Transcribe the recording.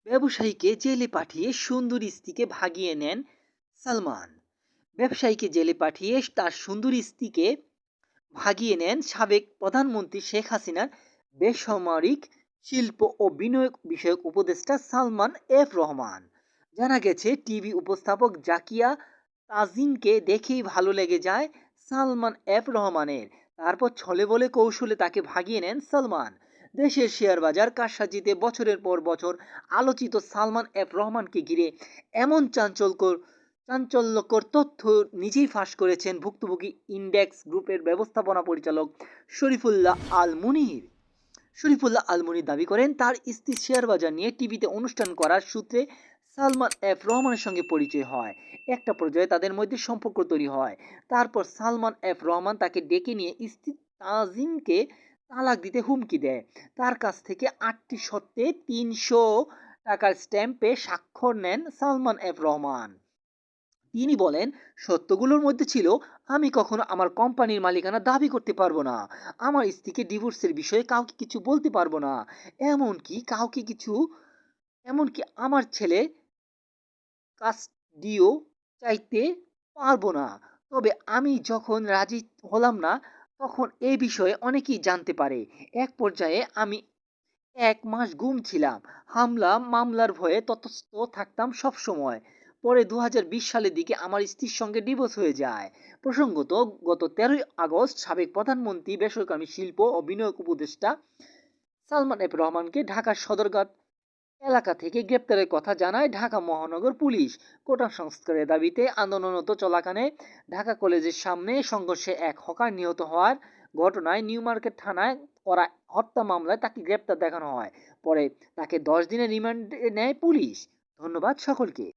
ব্যবসায়ীকে জেলে পাঠিয়ে সুন্দরী স্ত্রীকে ভাগিয়ে নেন সালমান। ব্যবসায়ীকে জেলে পাঠিয়ে তার সুন্দরী স্ত্রীকে ভাগিয়ে নেন সাবেক প্রধানমন্ত্রী শেখ হাসিনার বেসামরিক শিল্প ও বিনিয়োগ বিষয়ক উপদেষ্টা সালমান এফ রহমান। জানা গেছে, টিভি উপস্থাপক জাকিয়া তাজিনকে দেখেই ভালো লেগে যায় সালমান এফ রহমানের। তারপর ছলে বলে কৌশলে তাকে ভাগিয়ে নেন সালমান। দেশের শেয়ার বাজার কারসাজিতে বছরের পর বছর আলোচিত সালমান এফ রহমানকে ঘিরে এমন চাঞ্চল্যকর তথ্য নিজেই ফাঁস করেছেন ভুক্তভোগী ইন্ডেক্স গ্রুপের ব্যবস্থাপনা পরিচালক শরীফুল্লাহ আল মুনির। শরীফুল্লাহ আল মুনির দাবি করেন, তার স্ত্রী শেয়ার বাজার নিয়ে টিভিতে অনুষ্ঠান করার সূত্রে সালমান এফ রহমানের সঙ্গে পরিচয় হয়। একটা পর্যায়ে তাদের মধ্যে সম্পর্ক তৈরি হয়। তারপর সালমান এফ রহমান তাকে ডেকে নিয়ে স্ত্রী তাজিনকে তালাক দিতে হুমকি দেয়। তার কাছ থেকে ৮টি সত্ত্বে ৩০০ টাকার স্ট্যাম্পে স্বাক্ষর নেন সালমান এফ রহমান। তিনি বলেন, সত্যগুলোর মধ্যে ছিল, আমি কখনো আমার কোম্পানির মালিকানা দাবি করতে পারবো না, আমার স্ত্রীকে ডিভোর্সের বিষয়ে কাউকে কিছু বলতে পারবো না, এমনকি কাউকে কিছু এমনকি আমার ছেলে কাস্ডিও চাইতে পারবো না। তবে আমি যখন রাজি হলাম না, তখন এ বিষয়ে অনেকেই জানতে পারে। এক পর্যায়ে আমি ১ মাস গুম ছিলাম। মামলার ভয়ে তটস্থ থাকতাম সবসময়। পরে ২০২০ সালের দিকে আমার স্ত্রীর সঙ্গে ডিভোর্স হয়ে যায়। প্রসঙ্গত, গত ১৩ই আগস্ট সাবেক প্রধানমন্ত্রী বেসরকারি শিল্প ও বিনিয়োগ উপদেষ্টা সালমান এফ রহমানকে ঢাকার সদরঘাট এলাকা থেকে গ্রেপ্তারের কথা জানায় ঢাকা মহানগর পুলিশ। কোটা সংস্কারের দাবিতে আন্দোলনরত চলাকালে ঢাকা কলেজের সামনে সংঘর্ষে এক হকার নিহত হওয়ার ঘটনায় নিউ মার্কেট থানায় করা হত্যা মামলায় তাকে গ্রেপ্তার দেখানো হয়। পরে তাকে ১০ দিনের রিমান্ডে নেয় পুলিশ। ধন্যবাদ সকলকে।